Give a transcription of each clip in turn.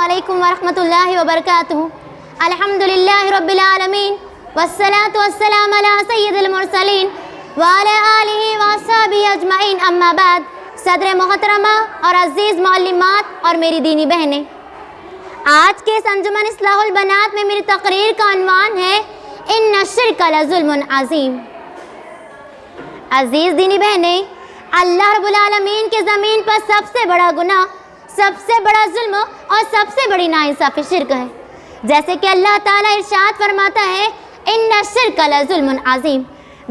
علیکم ورحمۃ وبرکاتہ۔ الحمدللہ رب العالمین والصلاة والسلام علی سید المرسلین وعلی آلہ واصحابہ اجمعین، اما بعد۔ صدر محترمہ اور عزیز معلمات اور میری دینی بہنیں، آج کے اس انجمن اصلاح البنات میں میری تقریر کا عنوان ہے ان الشرک لظلم عظیم۔ عزیز دینی بہنیں، اللہ رب العالمین کے زمین پر سب سے بڑا گناہ، سب سے بڑا ظلم اور سب سے بڑی ناانصافی شرک ہے۔ جیسے کہ اللہ تعالیٰ ارشاد فرماتا ہے ان الشرک لظلم عظیم،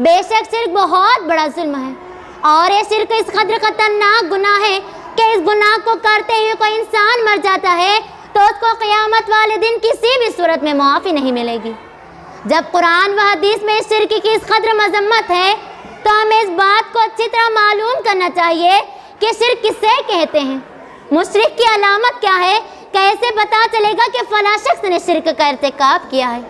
بے شک شرک بہت بڑا ظلم ہے، اور یہ شرک اس قدر خطرناک گناہ ہے کہ اس گناہ کو کرتے ہوئے کوئی انسان مر جاتا ہے تو اس کو قیامت والے دن کسی بھی صورت میں معافی نہیں ملے گی۔ جب قرآن و حدیث میں اس شرک کی اس قدر مذمت ہے تو ہمیں اس بات کو اچھی طرح معلوم کرنا چاہیے کہ شرک کسے کہتے ہیں، مشرک کی علامت کیا ہے، کیسے پتا چلے گا کہ فلاں شخص نے شرک کا ارتکاب کیا ہے۔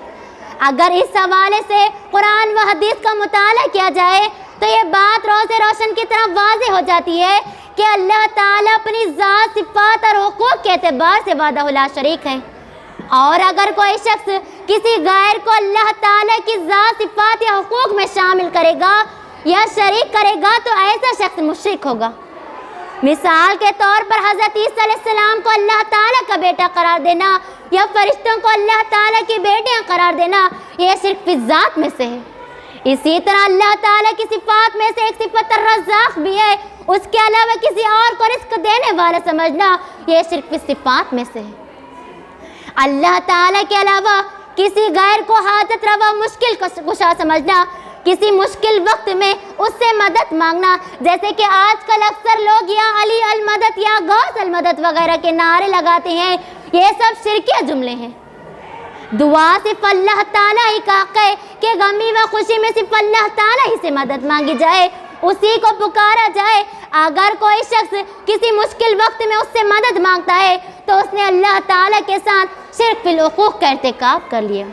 اگر اس حوالے سے قرآن و حدیث کا مطالعہ کیا جائے تو یہ بات روز روشن کی طرح واضح ہو جاتی ہے کہ اللہ تعالیٰ اپنی ذات، صفات اور حقوق کے اعتبار سے وحدہ لا شریک ہے، اور اگر کوئی شخص کسی غیر کو اللہ تعالیٰ کی ذات، صفات یا حقوق میں شامل کرے گا یا شریک کرے گا تو ایسا شخص مشرک ہوگا۔ مثال کے طور پر حضرت عیسیٰ علیہ السلام کو اللہ تعالیٰ کا بیٹا قرار دینا یا فرشتوں کو اللہ تعالیٰ کی بیٹیاں قرار دینا، یہ شرک فی ذات میں سے ہے۔ اسی طرح اللہ تعالیٰ کی صفات میں سے ایک صفت الرزاق بھی ہے، اس کے علاوہ کسی اور کو رزق دینے والا سمجھنا یہ شرک فی صفات میں سے ہے۔ اللہ تعالیٰ کے علاوہ کسی غیر کو حاجت روا، مشکل کشا سمجھنا، کسی مشکل وقت میں اس سے مدد مانگنا، جیسے کہ آج کل اکثر لوگ یا علی المدد یا غوث المدد وغیرہ کے نعرے لگاتے ہیں، یہ سب شرکیہ جملے ہیں۔ دعا صرف اللہ تعالیٰ ہی کا حق ہے کہ غمی و خوشی میں صرف اللہ تعالیٰ ہی سے مدد مانگی جائے، اسی کو پکارا جائے۔ اگر کوئی شخص کسی مشکل وقت میں اس سے مدد مانگتا ہے تو اس نے اللہ تعالیٰ کے ساتھ شرک فی الحقوق کا ارتکاب کر لیا۔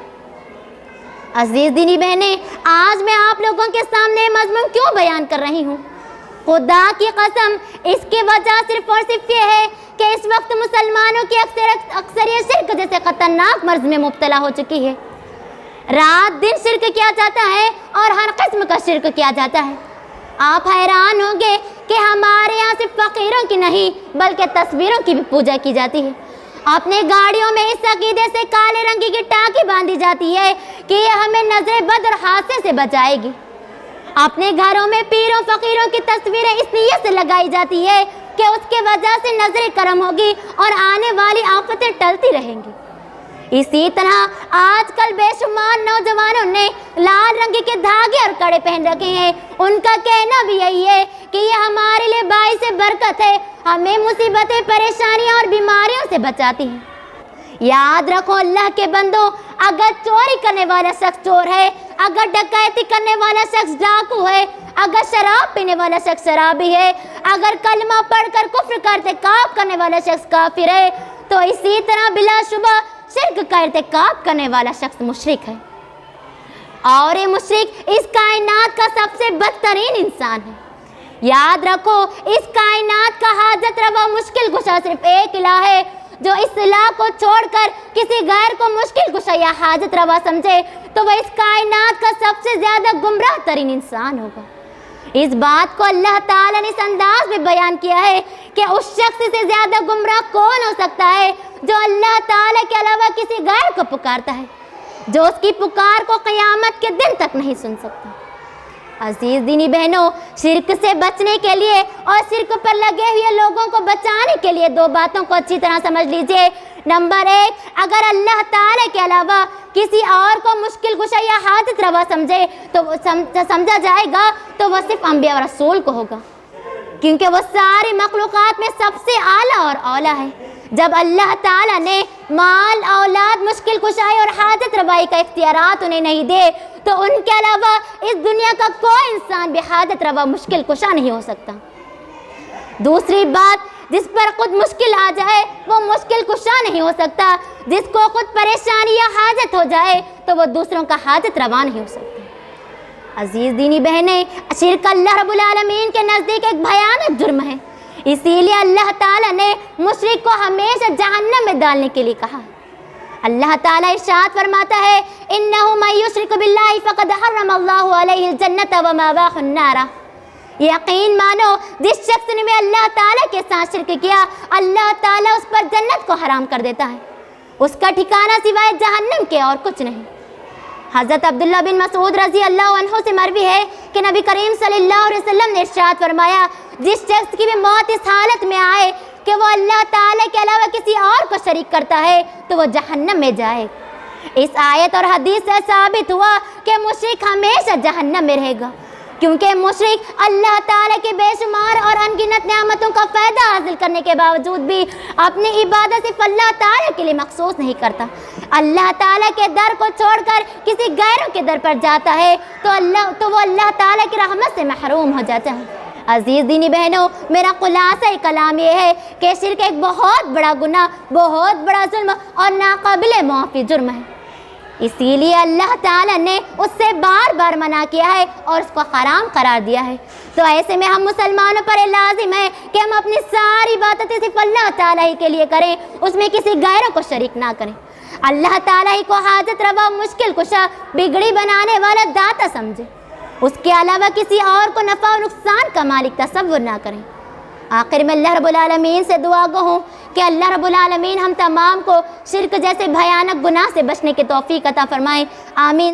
عزیز دینی بہنیں، آج میں آپ لوگوں کے سامنے مضمون کیوں بیان کر رہی ہوں؟ خدا کی قسم، اس کی وجہ صرف اور صرف یہ ہے کہ اس وقت مسلمانوں کی اکثریت شرک جیسے خطرناک مرض میں مبتلا ہو چکی ہے۔ رات دن شرک کیا جاتا ہے اور ہر قسم کا شرک کیا جاتا ہے۔ آپ حیران ہوں گے کہ ہمارے یہاں صرف فقیروں کی نہیں بلکہ تصویروں کی بھی پوجا کی جاتی ہے۔ اپنے گاڑیوں میں اس عقیدے سے کالے رنگ کی ٹانکی باندھی جاتی ہے کہ یہ ہمیں نظر بد اور حادثے سے بچائے گی۔ اپنے گھروں میں پیروں فقیروں کی تصویریں اس نیت سے لگائی جاتی ہے کہ اس کے وجہ سے نظر کرم ہوگی اور آنے والی آفتیں ٹلتی رہیں گی۔ اسی طرح آج کل بے شمار نوجوانوں نے لال رنگ کے دھاگے اور کڑے پہن رکھے ہیں، ان کا کہنا بھی یہی ہے کہ یہ ہمارے لیے باعث برکت ہے، ہمیں مصیبتیں، پریشانیاں اور بیماریوں سے بچاتی ہیں۔ یاد رکھو اللہ کے بندو، اگر چوری کرنے والا شخص چور ہے، اگر ڈکیتی کرنے والا شخص ڈاکو ہے، اگر شراب پینے والا شخص شرابی ہے، اگر کلمہ پڑھ کر کفر کا ارتکاب کرنے والا شخص کافر ہے، تو اسی طرح بلا شبہ شرک کا ارتکاب کرنے والا شخص مشرک ہے، اور یہ مشرک اس کائنات کا سب سے بدترین انسان ہے۔ یاد رکھو، اس کائنات کا حاجت روا، مشکل کشا صرف ایک الہ ہے، جو اس الہ کو چھوڑ کر کسی غیر کو مشکل کشا یا حاجت روا سمجھے تو وہ اس کائنات کا سب سے زیادہ گمراہ ترین انسان ہوگا۔ اس بات کو اللہ تعالیٰ نے اس انداز میں بیان کیا ہے کہ اس شخص سے زیادہ گمراہ کون ہو سکتا ہے جو اللہ تعالیٰ کے علاوہ کسی غیر کو پکارتا ہے، جو اس کی پکار کو قیامت کے دن تک نہیں سن سکتا۔ عزیز دینی بہنوں، شرک سے بچنے کے لیے اور شرک پر لگے ہوئے لوگوں کو بچانے کے لیے دو باتوں کو اچھی طرح سمجھ لیجئے۔ نمبر ایک، اگر اللہ تعالیٰ کے علاوہ کسی اور کو مشکل کشا یا حاجت روا سمجھے تو وہ سمجھا جائے گا تو وہ صرف انبیاء اور رسول کو ہوگا، کیونکہ وہ ساری مخلوقات میں سب سے اعلیٰ اور اولیٰ ہے۔ جب اللہ تعالیٰ نے مال، اولاد، مشکل کشائی اور حاجت روائی کا اختیارات انہیں نہیں دے تو ان کے علاوہ اس دنیا کا کوئی انسان بھی حاجت روا، مشکل کشا نہیں ہو سکتا۔ دوسری بات، جس پر خود مشکل آ جائے وہ مشکل کشا نہیں ہو سکتا، جس کو خود پریشانی یا حاجت ہو جائے تو وہ دوسروں کا حاجت روا نہیں ہو سکتا۔ عزیز دینی بہنیں، شرک اللہ رب العالمین کے نزدیک ایک بھیانک جرم ہے۔ اسی لیے اللہ تعالیٰ نے مشرک کو ہمیشہ جہنم میں ڈالنے کے لیے کہا ہے۔ اللہ تعالیٰ ارشاد فرماتا ہے اِنَّهُ مَن يُشْرِكْ بِاللَّهِ فَقَدْ حَرَّمَ اللَّهُ عَلَيْهِ الْجَنَّةَ وَمَأْوَاهُ النَّارُ۔ یقین مانو جس شخص نے اللہ تعالیٰ کے ساتھ شرک کیا، اللہ تعالیٰ اس پر جنت کو حرام کر دیتا ہے، اس کا ٹھکانہ سوائے جہنم کے اور کچھ نہیں۔ حضرت عبداللہ بن مسعود رضی اللہ عنہ سے مروی ہے کہ نبی کریم صلی اللہ علیہ وسلم نے ارشاد فرمایا جس شخص کی بھی موت اس حالت میں آئے کہ وہ اللہ تعالیٰ کے علاوہ کسی اور کو شریک کرتا ہے تو وہ جہنم میں جائے۔ اس آیت اور حدیث سے ثابت ہوا کہ مشرک ہمیشہ جہنم میں رہے گا، کیونکہ مشرک اللہ تعالیٰ کے بے شمار اور ان گنت نعمتوں کا فائدہ حاصل کرنے کے باوجود بھی اپنی عبادت صرف اللہ تعالیٰ کے لیے مخصوص نہیں کرتا، اللہ تعالیٰ کے در کو چھوڑ کر کسی غیروں کے در پر جاتا ہے تو وہ اللہ تعالیٰ کی رحمت سے محروم ہو جاتا ہے۔ عزیز دینی بہنوں، میرا خلاصہ کلام یہ ہے کہ شرک ایک بہت بڑا گناہ، بہت بڑا ظلم اور ناقابل معافی جرم ہے، اسی لیے اللہ تعالیٰ نے اس سے بار بار منع کیا ہے اور اس کو حرام قرار دیا ہے۔ تو ایسے میں ہم مسلمانوں پر یہ لازم ہے کہ ہم اپنی ساری باتیں صرف اللہ تعالیٰ ہی کے لیے کریں، اس میں کسی غیروں کو شریک نہ کریں، اللہ تعالیٰ ہی کو حاجت روا، مشکل کشا، بگڑی بنانے والا داتا سمجھے، اس کے علاوہ کسی اور کو نفع و نقصان کا مالک تصور نہ کریں۔ آخر میں اللہ رب العالمین سے دعا گو ہوں کہ اللہ رب العالمین ہم تمام کو شرک جیسے بھیانک گناہ سے بچنے کی توفیق عطا فرمائیں، آمین۔